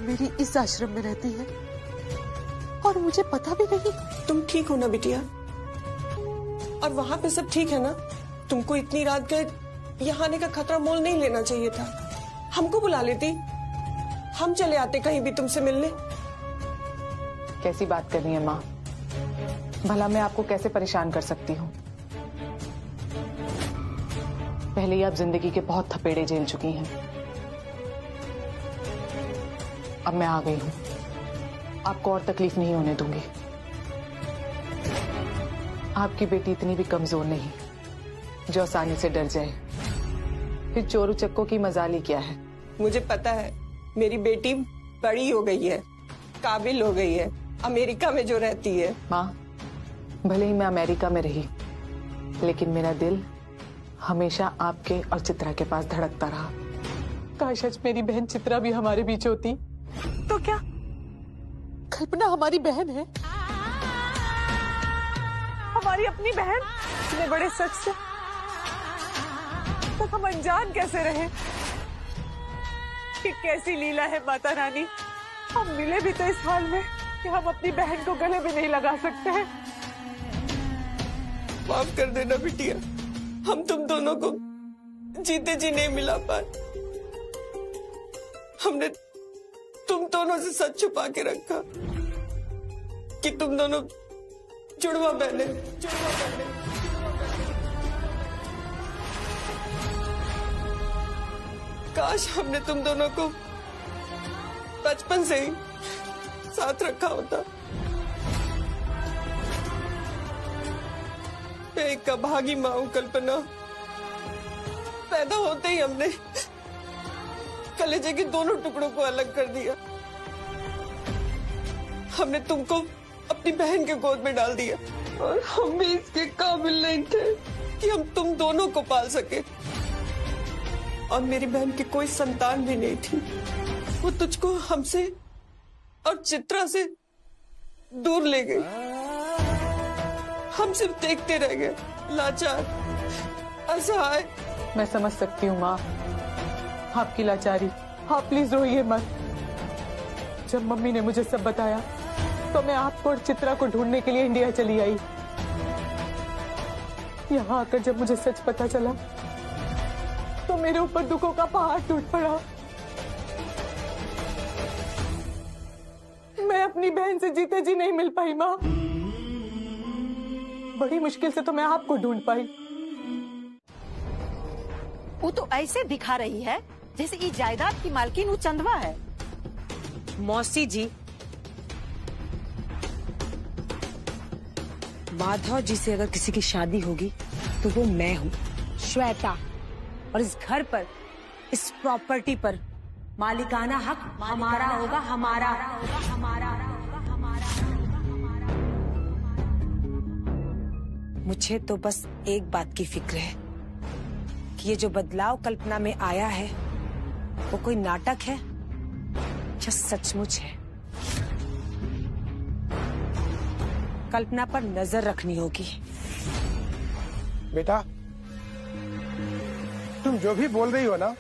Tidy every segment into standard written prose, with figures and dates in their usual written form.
मेरी इस आश्रम में रहती है और मुझे पता भी नहीं। तुम ठीक हो ना बिटिया? और वहां पे सब ठीक है ना? तुमको इतनी रात गए यहाँ आने का खतरा मोल नहीं लेना चाहिए था। हमको बुला लेती, हम चले आते कहीं भी तुमसे मिलने। कैसी बात कर रही है माँ? भला मैं आपको कैसे परेशान कर सकती हूँ? पहले ही आप जिंदगी के बहुत थपेड़े झेल चुकी हैं। अब मैं आ गई हूँ, आपको और तकलीफ नहीं होने दूंगी। आपकी बेटी इतनी भी कमजोर नहीं जो आसानी से डर जाए। फिर चोरू चक्कों की मजाली क्या है? मुझे पता है मेरी बेटी बड़ी हो गई है, काबिल हो गई है, अमेरिका में जो रहती है। माँ, भले ही मैं अमेरिका में रही, लेकिन मेरा दिल हमेशा आपके और चित्रा के पास धड़कता रहा। काश आज मेरी बहन चित्रा भी हमारे बीच होती। तो क्या कल्पना हमारी बहन है? हमारी अपनी बहन? इतने बड़े सच से तक हम अनजान कैसे रहे? कि कैसी लीला है माता रानी, हम मिले भी तो इस हाल में कि हम अपनी बहन को गले भी नहीं लगा सकते हैं। माफ कर देना बिटिया, हम तुम दोनों को जीते जी नहीं मिला पाए। हमने तुम दोनों से सच छुपा के रखा कि तुम दोनों जुड़वा बहने। काश हमने तुम दोनों को बचपन से ही साथ रखा होता। मैं एक अभागी माँ हूं कल्पना। पैदा होते ही हमने कलेजे के दोनों टुकड़ों को अलग कर दिया। हमने तुमको अपनी बहन के गोद में डाल दिया और हम भी इसके काबिल नहीं थे कि हम तुम दोनों को पाल सके। और मेरी बहन की कोई संतान भी नहीं थी। वो तुझको हमसे और चित्रा से दूर ले गई। हम सिर्फ देखते रह गए, लाचार, असहाय। मैं समझ सकती हूँ माँ, आपकी लाचारी। आप प्लीज रोइए मत। जब मम्मी ने मुझे सब बताया तो मैं आपको और चित्रा को ढूंढने के लिए इंडिया चली आई। यहाँ आकर जब मुझे सच पता चला तो मेरे ऊपर दुखों का पहाड़ टूट पड़ा। मैं अपनी बहन से जीते जी नहीं मिल पाई माँ। बड़ी मुश्किल से तो मैं आपको ढूंढ पाई। वो तो ऐसे दिखा रही है जैसे ये जायदाद की मालकिन वो चंदवा है। मौसी जी, माधव जी से अगर किसी की शादी होगी तो वो मैं हूँ, श्वेता। और इस घर पर, इस प्रॉपर्टी पर मालिकाना हक हमारा होगा, हमारा। मुझे तो बस एक बात की फिक्र है कि ये जो बदलाव कल्पना में आया है वो कोई नाटक है या सचमुच है। कल्पना पर नजर रखनी होगी। बेटा, तुम जो भी बोल रही हो ना,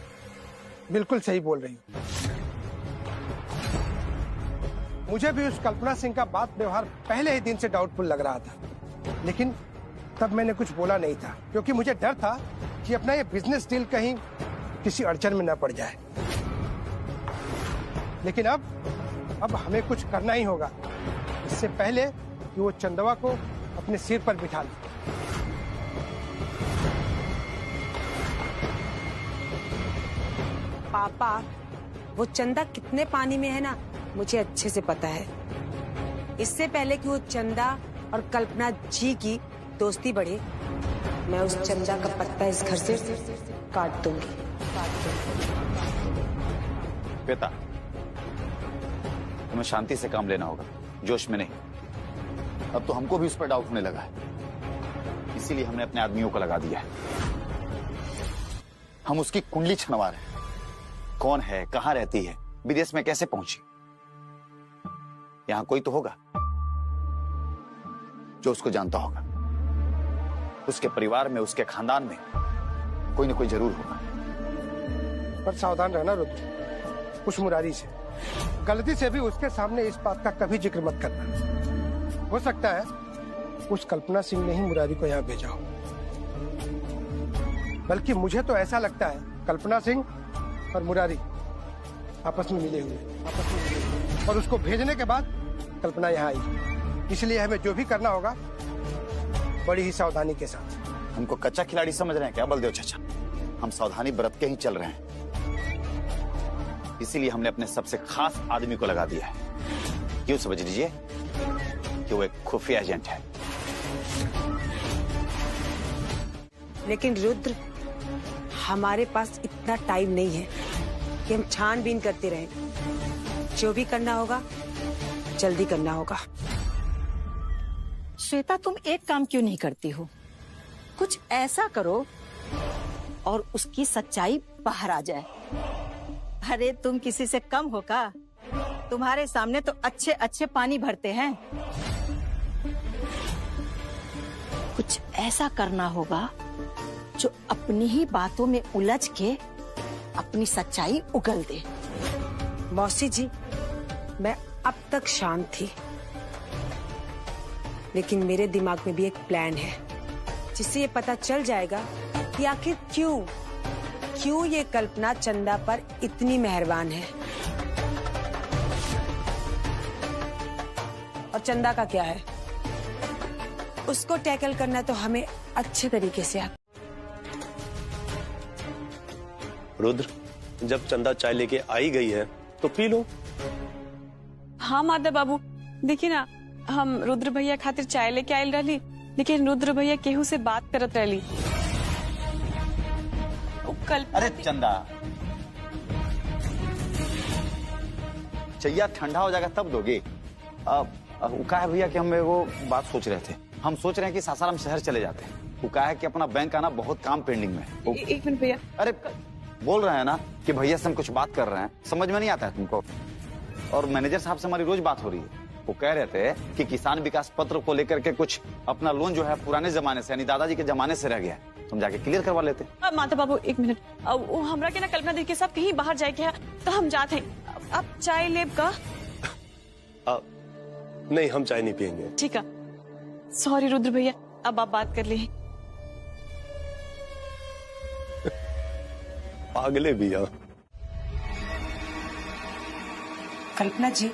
बिल्कुल सही बोल रही हो। मुझे भी उस कल्पना सिंह का बात व्यवहार पहले ही दिन से डाउटफुल लग रहा था, लेकिन तब मैंने कुछ बोला नहीं था क्योंकि मुझे डर था कि अपना ये बिजनेस डील कहीं किसी अड़चन में न पड़ जाए। लेकिन अब हमें कुछ करना ही होगा, इससे पहले कि वो चंदवा को अपने सिर पर बिठा ले। पापा, वो चंदा कितने पानी में है ना, मुझे अच्छे से पता है। इससे पहले कि वो चंदा और कल्पना जी की दोस्ती बढ़े, मैं उस चंदा का पत्ता इस घर से काट दूंगी। बेटा, तुम्हें शांति से काम लेना होगा, जोश में नहीं। अब तो हमको भी उस पर डाउट होने लगा है, इसीलिए हमने अपने आदमियों को लगा दिया है। हम उसकी कुंडली छनवा रहे हैं। कौन है, कहां रहती है, विदेश में कैसे पहुंची। यहां कोई तो होगा जो उसको जानता होगा। उसके परिवार में, उसके खानदान में कोई ना कोई जरूर होगा। पर सावधान रहना रुद्र, उस मुरारी से। गलती से भी उसके सामने इस बात का कभी जिक्र मत करना। हो सकता है उस कल्पना सिंह ने ही मुरारी को यहाँ भेजा हो। बल्कि मुझे तो ऐसा लगता है कल्पना सिंह और मुरारी आपस में मिले हुए और उसको भेजने के बाद कल्पना यहाँ आई। इसलिए हमें जो भी करना होगा बड़ी ही सावधानी के साथ। हमको कच्चा खिलाड़ी समझ रहे हैं क्या बलदेव चाचा? हम सावधानी बरत के ही चल रहे हैं। इसीलिए हमने अपने सबसे खास आदमी को लगा दिया है। क्यों समझ लीजिए कि वो एक खुफिया एजेंट है। लेकिन रुद्र, हमारे पास इतना टाइम नहीं है कि हम छानबीन करते रहें। जो भी करना होगा जल्दी करना होगा। श्वेता, तुम एक काम क्यों नहीं करती हो? कुछ ऐसा करो और उसकी सच्चाई बाहर आ जाए। अरे तुम किसी से कम हो का? तुम्हारे सामने तो अच्छे अच्छे पानी भरते हैं। कुछ ऐसा करना होगा जो अपनी ही बातों में उलझ के अपनी सच्चाई उगल दे। मौसी जी, मैं अब तक शांत थी, लेकिन मेरे दिमाग में भी एक प्लान है जिससे ये पता चल जाएगा कि आखिर क्यों ये कल्पना चंदा पर इतनी मेहरबान है। और चंदा का क्या है, उसको टैकल करना तो हमें अच्छे तरीके से आता। रुद्र, जब चंदा चाय लेके आई गई है तो पी लो। हाँ माधव बाबू, देखिए ना, हम रुद्र भैया खातिर चाय लेके आयल रही, लेकिन रुद्र भैया केहू से बात करत रही। अरे चंदा, चाहिए ठंडा हो जाएगा तब दोगे। क्या है भैया कि हम वो बात सोच रहे थे। हम सोच रहे हैं कि सासाराम शहर चले जाते हैं। वो क्या है कि अपना बैंक आना बहुत काम पेंडिंग में है। एक मिनट भैया। अरे बोल रहे हैं ना कि भैया से हम कुछ बात कर रहे हैं, समझ में नहीं आता है तुमको। और मैनेजर साहब से हमारी रोज बात हो रही है। वो कह रहे थे कि किसान विकास पत्र को लेकर के कुछ अपना लोन जो है पुराने जमाने से यानी दादाजी के जमाने से रह गया है, तुम जाके क्लियर करवा लेते। माता बाबू एक मिनट, वो हमरा के ना कल्पना दी के साथ कहीं बाहर जाए के है, तो हम जाते हैं। अब चाय लेब का? नहीं, हम चाय नहीं पियेंगे। ठीक है, सॉरी रुद्र भैया, अब आप बात कर ली। पागले भी यहाँ। कल्पना जी,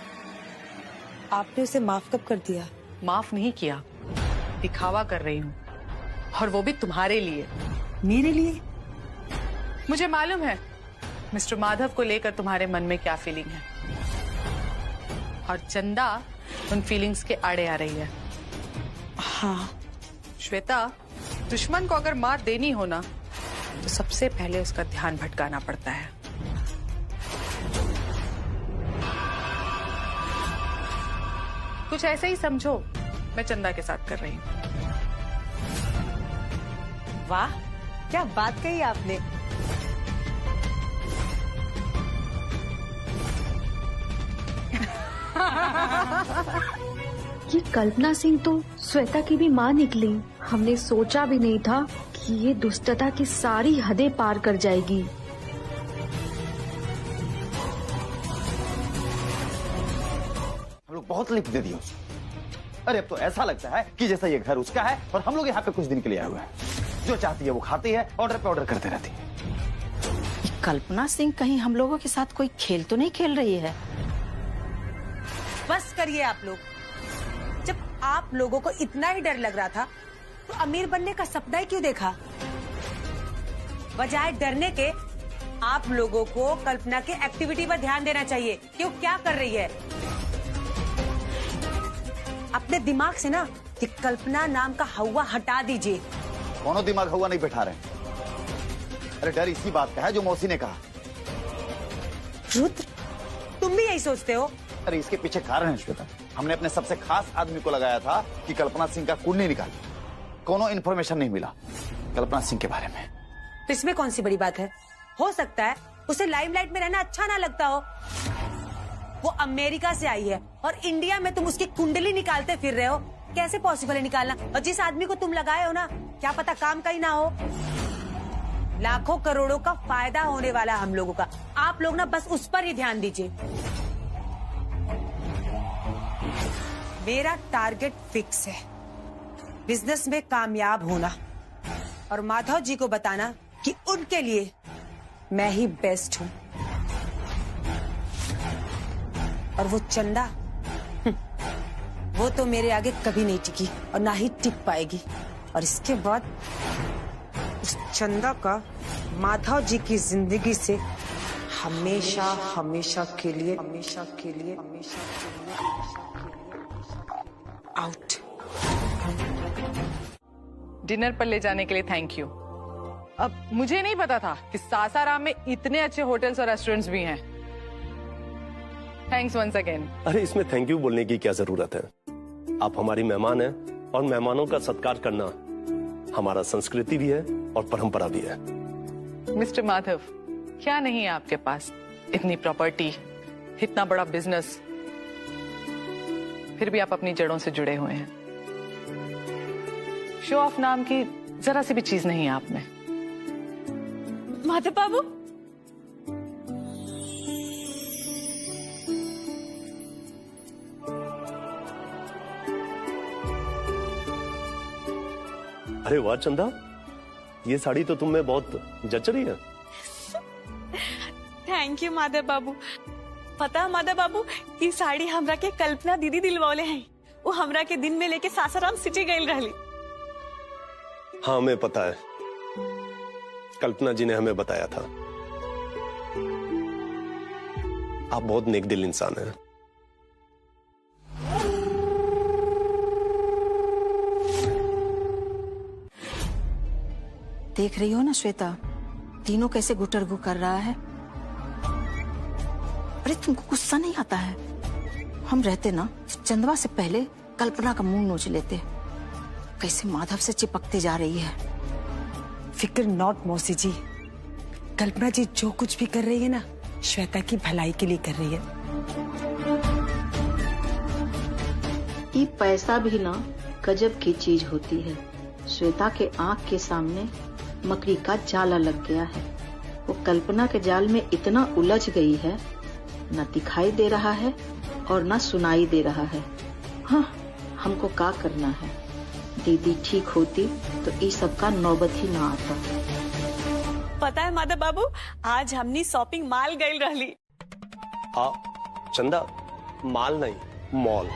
आपने उसे माफ कब कर दिया? माफ नहीं किया, दिखावा कर रही हूँ, और वो भी तुम्हारे लिए। मेरे लिए? मुझे मालूम है मिस्टर माधव को लेकर तुम्हारे मन में क्या फीलिंग है, और चंदा उन फीलिंग्स के आड़े आ रही है। हाँ श्वेता, दुश्मन को अगर मार देनी हो ना तो सबसे पहले उसका ध्यान भटकाना पड़ता है। कुछ ऐसे ही समझो मैं चंदा के साथ कर रही हूँ। वाह, क्या बात कही आपने। ये कल्पना सिंह तो श्वेता की भी माँ निकली। हमने सोचा भी नहीं था कि ये दुष्टता की सारी हदें पार कर जाएगी। हम लोग बहुत लिफ्ट दे दिया उसे। अरे अब तो ऐसा लगता है कि जैसा ये घर उसका है और हम लोग यहाँ पे कुछ दिन के लिए आए हुए हैं। जो चाहती है वो खाती है, ऑर्डर पे ऑर्डर करते रहती है। कल्पना सिंह कहीं हम लोगों के साथ कोई खेल तो नहीं खेल रही है? बस करिए आप लोग। जब आप लोगों को इतना ही डर लग रहा था तो अमीर बनने का सपना ही क्यों देखा? बजाय डरने के आप लोगों को कल्पना के एक्टिविटी पर ध्यान देना चाहिए कि वो क्या कर रही है। अपने दिमाग से ना ये कल्पना नाम का हवा हटा दीजिए। कौनो दिमाग हवा नहीं बैठा रहे। अरे डर इसी बात का है जो मौसी ने कहा। रुद्र, तुम भी यही सोचते हो? अरे इसके पीछे कारण है श्वेता। हमने अपने सबसे खास आदमी को लगाया था कि कल्पना सिंह का कुंडली निकाले। कोनो इन्फॉर्मेशन नहीं मिला कल्पना सिंह के बारे में। तो इसमें कौन सी बड़ी बात है? हो सकता है उसे लाइमलाइट में रहना अच्छा ना लगता हो। वो अमेरिका से आई है और इंडिया में तुम उसकी कुंडली निकालते फिर रहे हो। कैसे पॉसिबल है निकालना? और जिस आदमी को तुम लगाए हो ना, क्या पता काम का ही ना हो। लाखों करोड़ों का फायदा होने वाला हम लोगों का। आप लोग ना बस उस पर ही ध्यान दीजिए। मेरा टारगेट फिक्स है, बिजनेस में कामयाब होना और माधव जी को बताना कि उनके लिए मैं ही बेस्ट हूं। और वो चंदा, वो तो मेरे आगे कभी नहीं टिकी और ना ही टिक पाएगी। और इसके बाद उस चंदा का माधव जी की जिंदगी से हमेशा हमेशा के लिए आउट। डिनर पर ले जाने के लिए थैंक यू। अब मुझे नहीं पता था कि सासाराम में इतने अच्छे होटल्स और रेस्टोरेंट्स भी हैं। Thanks once again. अरे इसमें थैंक यू बोलने की क्या जरूरत है? आप हमारी मेहमान हैं और मेहमानों का सत्कार करना हमारा संस्कृति भी है और परंपरा भी है। मिस्टर माधव, क्या नहीं है आपके पास? इतनी प्रॉपर्टी, इतना बड़ा बिजनेस, फिर भी आप अपनी जड़ों से जुड़े हुए हैं। शो ऑफ नाम की जरा सी भी चीज नहीं है आप में। माधव बाबू, अरे वाह चंदा, ये साड़ी तो तुम में बहुत जच रही है। थैंक यू माधव बाबू। पता है माधव बाबू, ये साड़ी हमरा के कल्पना दीदी दिलवाले हैं। वो हमरा के दिन में लेके सासाराम सिटी गई रहली। हाँ हमें पता है, कल्पना जी ने हमें बताया था। आप बहुत नेक दिल इंसान हैं। देख रही हो ना श्वेता, तीनों कैसे गुटरगु कर रहा है। अरे तुमको गुस्सा नहीं आता है? हम रहते ना, चंदवा से पहले कल्पना का मुंह नोच लेते। कैसे माधव से चिपकते जा रही है। फिक्र नॉट मौसी जी, कल्पना जी जो कुछ भी कर रही है ना, श्वेता की भलाई के लिए कर रही है। ये पैसा भी ना गजब की चीज होती है। श्वेता के आंख के सामने मकड़ी का जाला लग गया है। वो कल्पना के जाल में इतना उलझ गई है, न दिखाई दे रहा है और न सुनाई दे रहा है। हाँ, हमको क्या करना है? दीदी ठीक होती तो ये सब का नौबत ही ना आता। पता है माधव बाबू, आज हमनी शॉपिंग मॉल गई रहली। चंदा, माल नहीं, मॉल।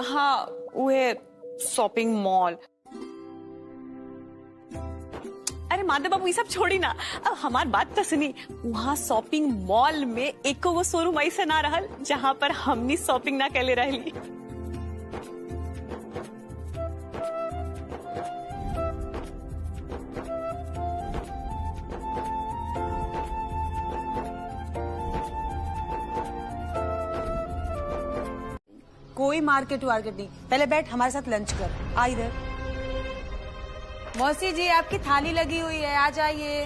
हाँ, वो शॉपिंग मॉल। अरे माधव बाबू, ये सब छोड़ी ना, अब हमारी बात तो सुनी। वहाँ शॉपिंग मॉल में एक वो शोरूम ऐसा ना रहल जहाँ पर हमनी शॉपिंग ना कैले रहली। कोई मार्केट वार्केट नहीं, पहले बैठ हमारे साथ लंच कर। आ इधर। मौसी जी आपकी थाली लगी हुई है, आ जाइए।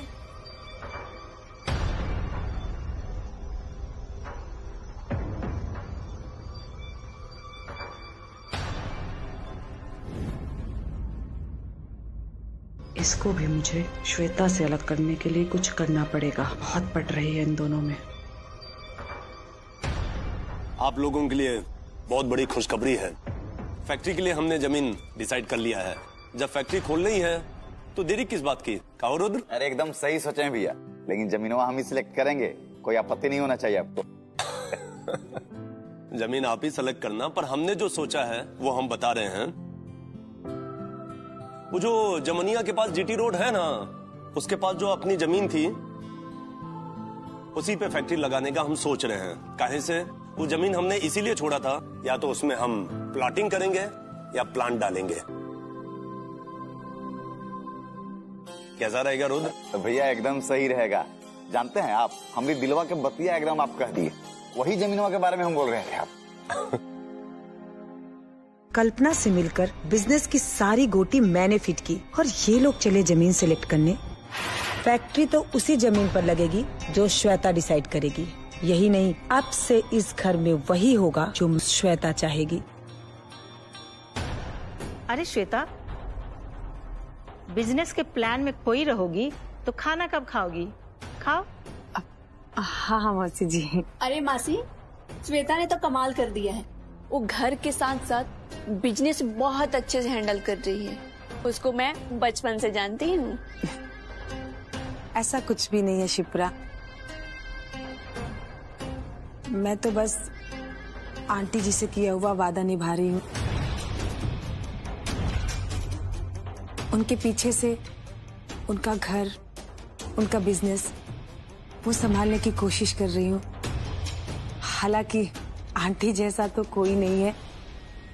इसको भी मुझे श्वेता से अलग करने के लिए कुछ करना पड़ेगा। बहुत पट रही है इन दोनों में। आप लोगों के लिए बहुत बड़ी खुशखबरी है। फैक्ट्री के लिए हमने जमीन डिसाइड कर लिया है। जब फैक्ट्री खोलनी ही है तो देरी किस बात की? कहो रुद्र। अरे एकदम सही सोचे हैं भैया, लेकिन जमीनों हम ही सिलेक्ट करेंगे, कोई आपत्ति नहीं होना चाहिए आपको। जमीन आप ही सेलेक्ट करना, पर हमने जो सोचा है वो हम बता रहे हैं। वो जो जमनिया के पास जीटी रोड है ना, उसके पास जो अपनी जमीन थी, उसी पे फैक्ट्री लगाने का हम सोच रहे हैं। काहे से? वो जमीन हमने इसीलिए छोड़ा था, या तो उसमें हम प्लॉटिंग करेंगे या प्लांट डालेंगे। कैसा रहेगा रुद्र? तो भैया एकदम सही रहेगा। जानते हैं आप, हमारी दिलवा के बतिया एकदम आप कह दिए। वही जमीनों के बारे में हम बोल रहे थे आप। कल्पना से मिलकर बिजनेस की सारी गोटी मैंने फिट की और ये लोग चले जमीन सेलेक्ट करने। फैक्ट्री तो उसी जमीन पर लगेगी जो श्वेता डिसाइड करेगी। यही नहीं, अब से इस घर में वही होगा जो श्वेता चाहेगी। अरे श्वेता, बिजनेस के प्लान में खोई रहोगी तो खाना कब खाओगी? खाओ। हाँ हाँ मौसी जी। अरे मासी, श्वेता ने तो कमाल कर दिया है। वो घर के साथ साथ बिजनेस बहुत अच्छे से हैंडल कर रही है। उसको मैं बचपन से जानती हूँ। ऐसा कुछ भी नहीं है शिप्रा, मैं तो बस आंटी जी से किया हुआ वादा निभा रही हूँ। उनके पीछे से उनका घर, उनका बिजनेस वो संभालने की कोशिश कर रही हूँ। हालांकि आंटी जैसा तो कोई नहीं है,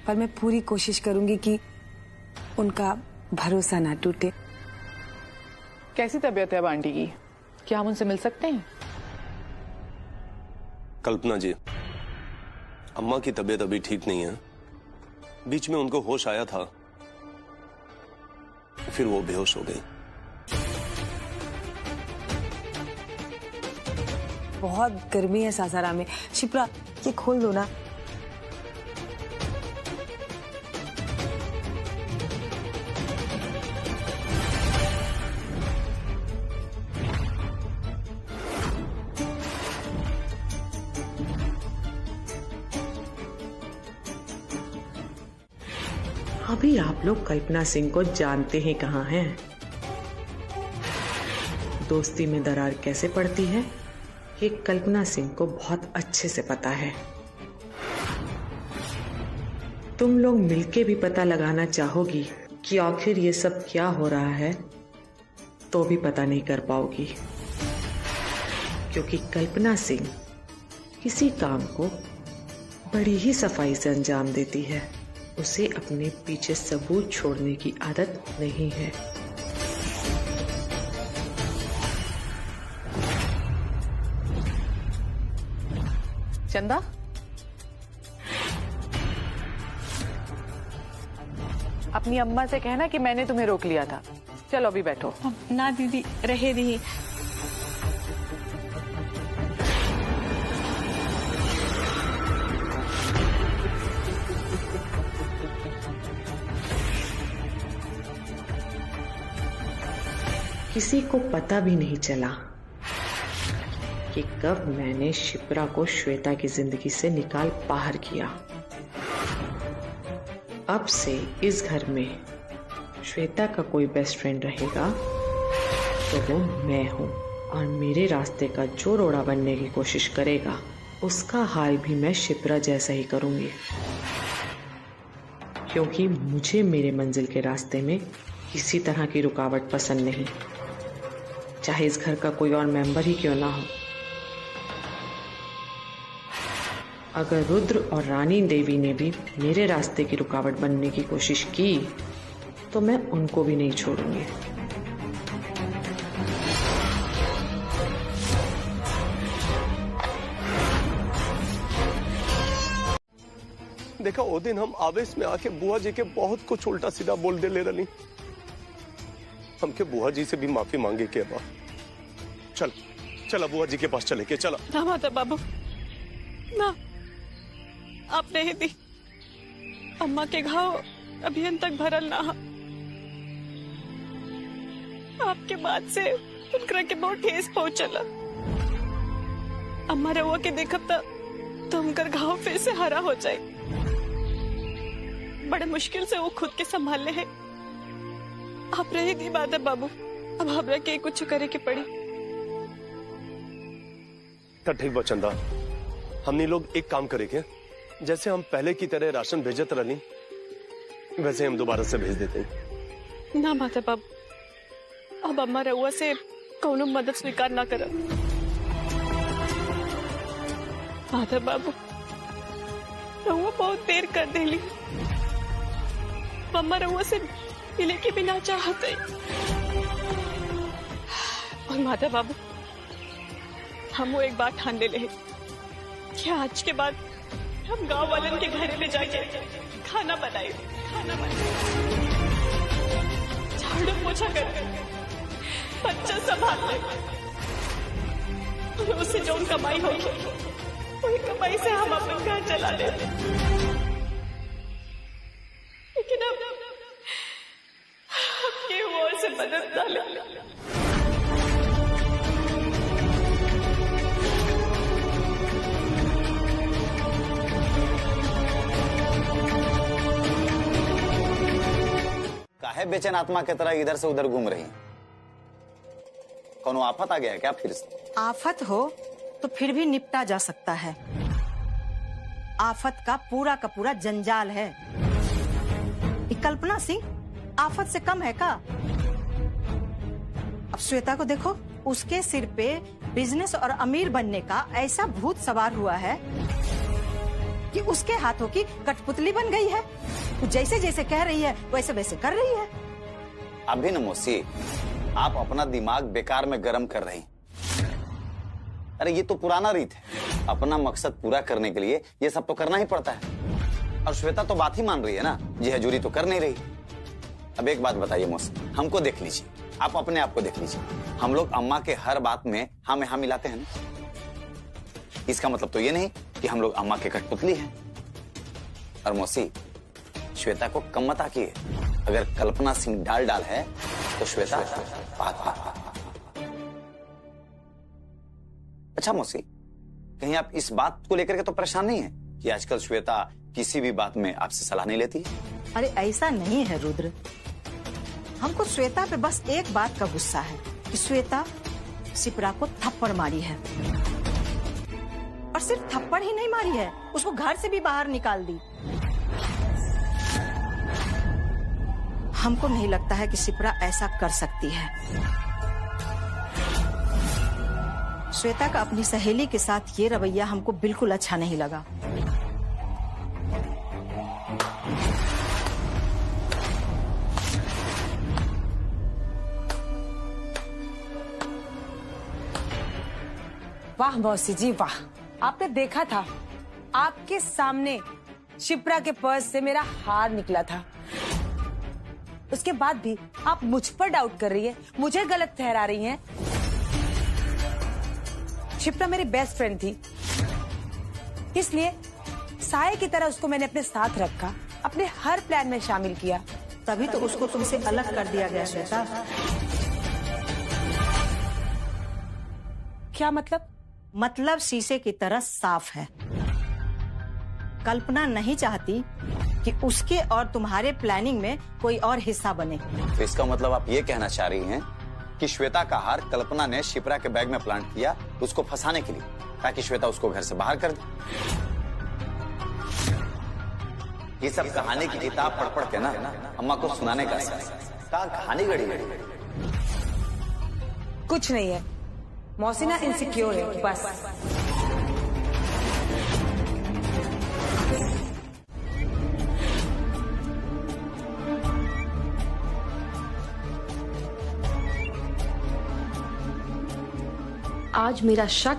पर मैं पूरी कोशिश करूंगी कि उनका भरोसा ना टूटे। कैसी तबीयत है अब आंटी की? क्या हम उनसे मिल सकते हैं? कल्पना जी, अम्मा की तबीयत अभी ठीक नहीं है। बीच में उनको होश आया था, फिर वो बेहोश हो गई। बहुत गर्मी है सासाराम में। शिप्रा, ये खोल दो ना। अभी आप लोग कल्पना सिंह को जानते हैं कहाँ हैं? दोस्ती में दरार कैसे पड़ती है ये कल्पना सिंह को बहुत अच्छे से पता है। तुम लोग मिलके भी पता लगाना चाहोगी कि आखिर ये सब क्या हो रहा है, तो भी पता नहीं कर पाओगी, क्योंकि कल्पना सिंह किसी काम को बड़ी ही सफाई से अंजाम देती है। उसे अपने पीछे सबूत छोड़ने की आदत नहीं है। चंदा, अपनी अम्मा से कहना कि मैंने तुम्हें रोक लिया था। चलो अभी बैठो। ना दीदी, रहे दी। किसी को पता भी नहीं चला कि कब मैंने शिप्रा को श्वेता की जिंदगी से निकाल बाहर किया। अब से इस घर में श्वेता का कोई बेस्ट फ्रेंड रहेगा तो वो मैं हूँ, और मेरे रास्ते का जो रोड़ा बनने की कोशिश करेगा उसका हाल भी मैं शिप्रा जैसा ही करूंगी, क्योंकि मुझे मेरे मंजिल के रास्ते में किसी तरह की रुकावट पसंद नहीं, चाहे इस घर का कोई और मेंबर ही क्यों ना हो। अगर रुद्र और रानी देवी ने भी मेरे रास्ते की रुकावट बनने की कोशिश की तो मैं उनको भी नहीं छोड़ूंगी। देखा, वो दिन हम आवेश में आके बुआ जी के बहुत कुछ उल्टा सीधा बोल दे ले रही। हमके बुआ जी से भी माफी मांगे के बा। चल चला बुआ जी के पास चले के चला। ना माता बाबू, ना, आप नहीं दी। अम्मा के घाव अभी तक भरल ना। आपके बाद से उनकरा के बहुत ठेस पहुंचल। अम्मा रउआ के देखब तो उनकर घाव फिर से हरा हो जाए। बड़े मुश्किल से वो खुद के संभाले हैं। आप रहे दी बात है बाबू, अब हमरा के कुछ करे के पड़ी। तो ठीक बा चंदा, हमने लोग एक काम करेंगे, जैसे हम पहले की तरह राशन भेजत रही वैसे हम दोबारा से भेज देते हैं। ना माता बाबू, अब अम्मा रउआ से कौनो मदद स्वीकार ना कर। माता बाबू, रउआ बहुत देर कर देली। अम्मा रउआ से मिले के बिना चाहते। और माता बाबू, हम वो एक बात ठान ले कि आज के बाद हम गांव वालन के घर में जाके खाना बनाए, झाड़ू पोछा कर, बच्चा संभाल ले, और उससे जो कमाई होगी वही कमाई से हम अपना घर चला ले। लेकिन अब केहू और से मदद ना ले। काहे बेचैन आत्मा की तरह इधर से उधर घूम रही हैं? कोनो आफत आ गया है क्या फिर से? आफत हो तो फिर भी निपटा जा सकता है। आफत का पूरा जंजाल है। ये कल्पना सिंह आफत से कम है का? अब श्वेता को देखो, उसके सिर पे बिजनेस और अमीर बनने का ऐसा भूत सवार हुआ है कि उसके हाथों की कठपुतली बन गई है। वो जैसे जैसे कह रही है वैसे वैसे कर रही है। अभी न मौसी, आप अपना दिमाग बेकार में गर्म कर रही हैं। अरे ये तो पुराना रीत है, अपना मकसद पूरा करने के लिए ये सब तो करना ही पड़ता है। और श्वेता तो बात ही मान रही है ना, जी हजूरी तो कर नहीं रही। अब एक बात बताइए मौसी, हमको देख लीजिए, आप अपने आप को देख लीजिए। हम लोग अम्मा के हर बात में हाँ में हाँ मिलाते हैं ना। इसका मतलब तो ये नहीं कि हम लोग अम्मा के कठपुतली हैं। और मौसी, श्वेता को कम मत आकिए। अगर कल्पना सिंह डाल है तो श्वेता बात। अच्छा मौसी, कहीं आप इस बात को लेकर के तो परेशान नहीं है कि आजकल श्वेता किसी भी बात में आपसे सलाह नहीं लेती? अरे ऐसा नहीं है रुद्र, हमको श्वेता पे बस एक बात का गुस्सा है कि श्वेता शिप्रा को थप्पड़ मारी है। और सिर्फ थप्पड़ ही नहीं मारी है, उसको घर से भी बाहर निकाल दी। हमको नहीं लगता है कि शिप्रा ऐसा कर सकती है। श्वेता का अपनी सहेली के साथ ये रवैया हमको बिल्कुल अच्छा नहीं लगा। वाह मौसी जी वाह, आपने देखा था, आपके सामने शिप्रा के पर्स से मेरा हार निकला था। उसके बाद भी आप मुझ पर डाउट कर रही है, मुझे गलत ठहरा रही हैं। शिप्रा मेरी बेस्ट फ्रेंड थी, इसलिए साये की तरह उसको मैंने अपने साथ रखा, अपने हर प्लान में शामिल किया। तभी तो उसको तुमसे अलग कर दिया गया श्वेता। क्या मतलब? मतलब शीशे की तरह साफ है। कल्पना नहीं चाहती कि उसके और तुम्हारे प्लानिंग में कोई और हिस्सा बने। तो इसका मतलब आप ये कहना चाह रही हैं कि श्वेता का हार कल्पना ने शिप्रा के बैग में प्लांट किया उसको फंसाने के लिए, ताकि श्वेता उसको घर से बाहर कर दे। ये सब कहानी की किताब पढ़ पढ़ के ना अम्मा को सुनाने का कहानी गढ़ी। कुछ नहीं है, मौसीना इनसिक्योर है बस। आज मेरा शक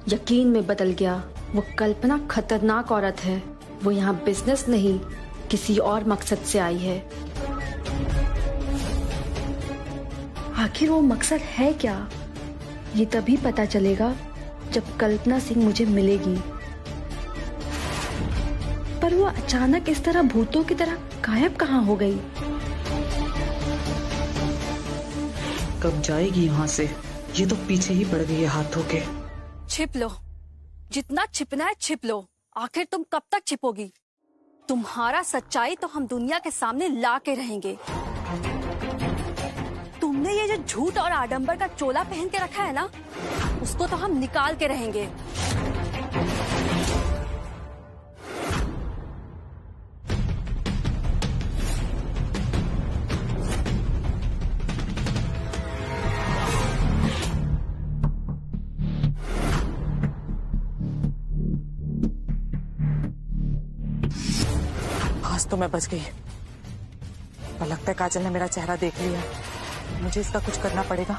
यकीन में बदल गया। वो कल्पना खतरनाक औरत है। वो यहाँ बिजनेस नहीं, किसी और मकसद से आई है। आखिर वो मकसद है क्या? ये तभी पता चलेगा जब कल्पना सिंह मुझे मिलेगी। पर वो अचानक इस तरह भूतों की तरह गायब कहाँ हो गई? कब जाएगी यहाँ से? ये तो पीछे ही पड़ गई है हाथों के। छिप लो, जितना छिपना है छिप लो। आखिर तुम कब तक छिपोगी? तुम्हारा सच्चाई तो हम दुनिया के सामने ला के रहेंगे। तुमने ये जो झूठ और आडंबर का चोला पहन के रखा है ना, उसको तो हम निकाल के रहेंगे। आज तो मैं बच गई, पर लगता है काजल ने मेरा चेहरा देख लिया। मुझे इसका कुछ करना पड़ेगा,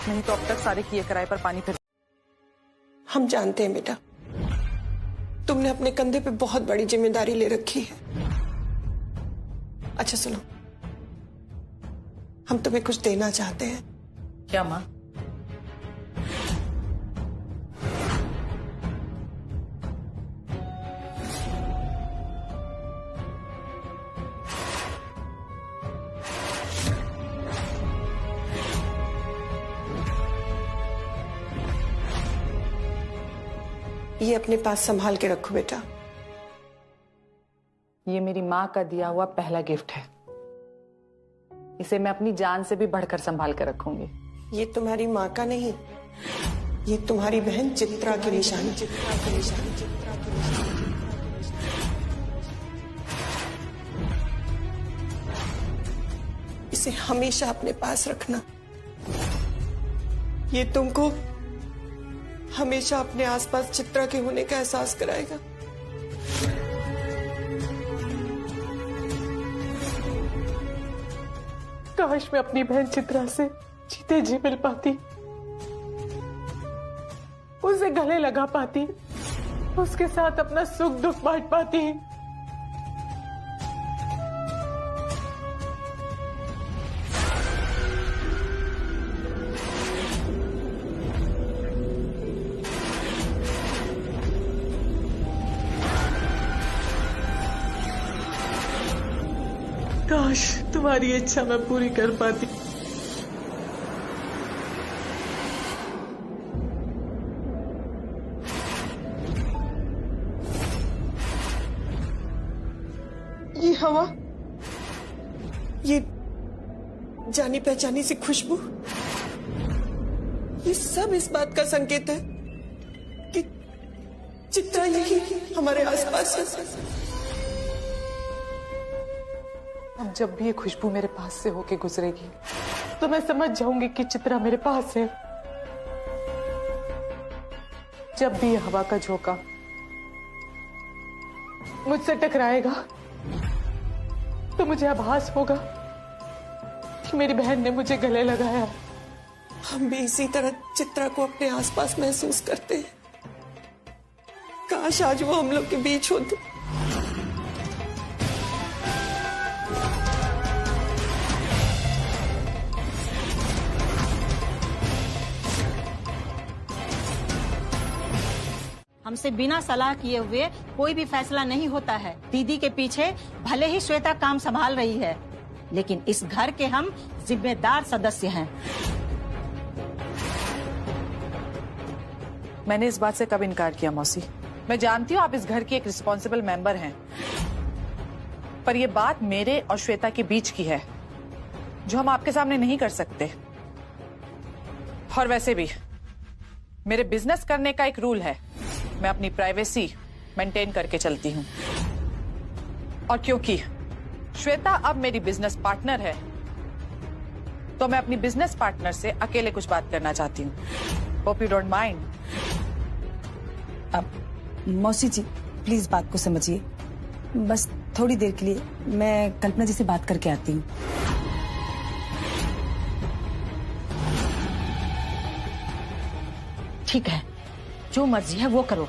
नहीं तो अब तक सारे किए कराए पर पानी फिर। हम जानते हैं बेटा, तुमने अपने कंधे पे बहुत बड़ी जिम्मेदारी ले रखी है। अच्छा सुनो, हम तुम्हें कुछ देना चाहते हैं। क्या माँ? ये अपने पास संभाल के रखो बेटा। ये मेरी माँ का दिया हुआ पहला गिफ्ट है। इसे मैं अपनी जान से भी बढ़कर संभाल कर रखूंगी। ये तुम्हारी माँ का नहीं, ये तुम्हारी बहन चित्रा की निशानी। इसे हमेशा अपने पास रखना। ये तुमको हमेशा अपने आसपास चित्रा के होने का एहसास कराएगा। काश मैं अपनी बहन चित्रा से जीते जी मिल पाती, उसे गले लगा पाती, उसके साथ अपना सुख दुख बांट पाती। काश तुम्हारी इच्छा मैं पूरी कर पाती। ये हवा, ये जानी पहचानी सी खुशबू, ये सब इस बात का संकेत है कि चित्रा यही हमारे आसपास है। अब जब भी ये खुशबू मेरे पास से होके गुजरेगी तो मैं समझ जाऊंगी कि चित्रा मेरे पास है। जब भी ये हवा का झोंका मुझसे टकराएगा तो मुझे आभास होगा कि मेरी बहन ने मुझे गले लगाया। हम भी इसी तरह चित्रा को अपने आसपास महसूस करते हैं। काश आज वो हम लोग के बीच होती। हमसे बिना सलाह किए हुए कोई भी फैसला नहीं होता है। दीदी के पीछे भले ही श्वेता काम संभाल रही है, लेकिन इस घर के हम जिम्मेदार सदस्य हैं। मैंने इस बात से कब इनकार किया मौसी? मैं जानती हूँ आप इस घर की एक रिस्पॉन्सिबल मेंबर हैं, पर यह बात मेरे और श्वेता के बीच की है जो हम आपके सामने नहीं कर सकते। और वैसे भी मेरे बिजनेस करने का एक रूल है, मैं अपनी प्राइवेसी मेंटेन करके चलती हूँ। और क्योंकि श्वेता अब मेरी बिजनेस पार्टनर है तो मैं अपनी बिजनेस पार्टनर से अकेले कुछ बात करना चाहती हूँ। Hope you don't mind. अब मौसी जी प्लीज बात को समझिए, बस थोड़ी देर के लिए मैं कल्पना जी से बात करके आती हूँ। ठीक है, जो मर्जी है वो करो।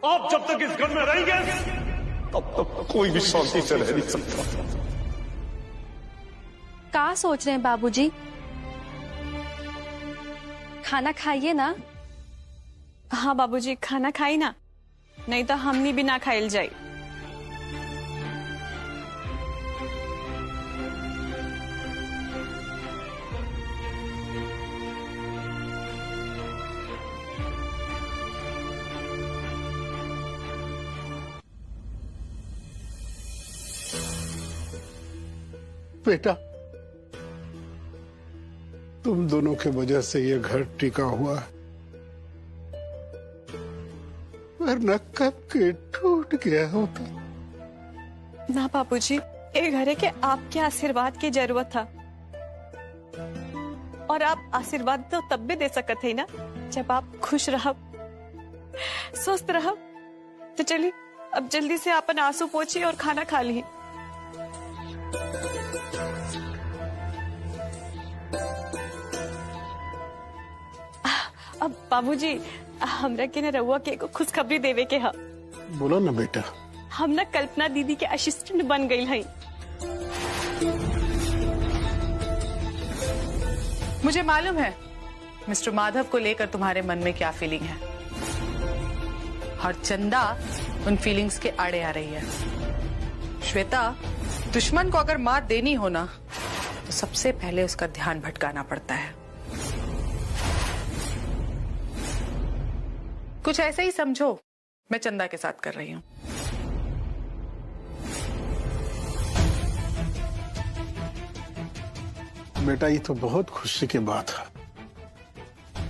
आप जब तक इस घर में रहेंगे तब तक कोई भी शांति से रह नहीं सकता। क्या सोच रहे हैं बाबूजी? खाना खाइए ना। हाँ बाबूजी, खाना खाई ना, नहीं तो हमनी भी ना खाइल जाए। बेटा, तुम दोनों के वजह से ये घर टिका हुआ है, वरना कब के टूट गया होता। ना बाबूजी, ये घरे के आपके आशीर्वाद की जरूरत था, और आप आशीर्वाद तो तब भी दे सकते थे ना जब आप खुश रहो, स्वस्थ रहो। तो चलिए अब जल्दी से अपन आंसू पोछिए और खाना खा ली। अब बाबूजी, हमरा के ना रउआ के खुशखबरी देवे के हा। बोलो ना बेटा। हम ना कल्पना दीदी के असिस्टेंट बन गई है। मुझे मालूम है मिस्टर माधव को लेकर तुम्हारे मन में क्या फीलिंग है, और चंदा उन फीलिंग्स के आड़े आ रही है। श्वेता, दुश्मन को अगर मात देनी हो ना तो सबसे पहले उसका ध्यान भटकाना पड़ता है। कुछ ऐसे ही समझो मैं चंदा के साथ कर रही हूँ। बेटा ये तो बहुत खुशी की बात है,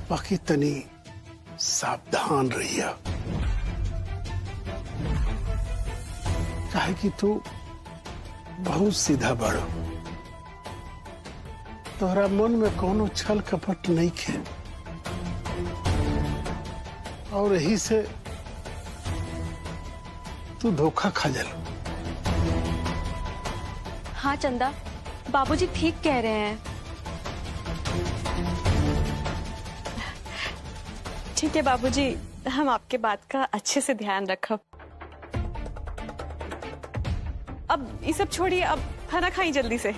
बाकी तनी सावधान रहिया, काहे कि तू बहुत सीधा बड़ो, तोहरा मन में कोनो छल कपट नहीं खे, और यही से तू धोखा खा जा। हाँ चंदा, बाबूजी ठीक कह रहे हैं। ठीक है बाबूजी, हम आपके बात का अच्छे से ध्यान रखब। अब ये सब छोड़िए, अब खाना खाई जल्दी से।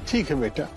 ठीक है बेटा।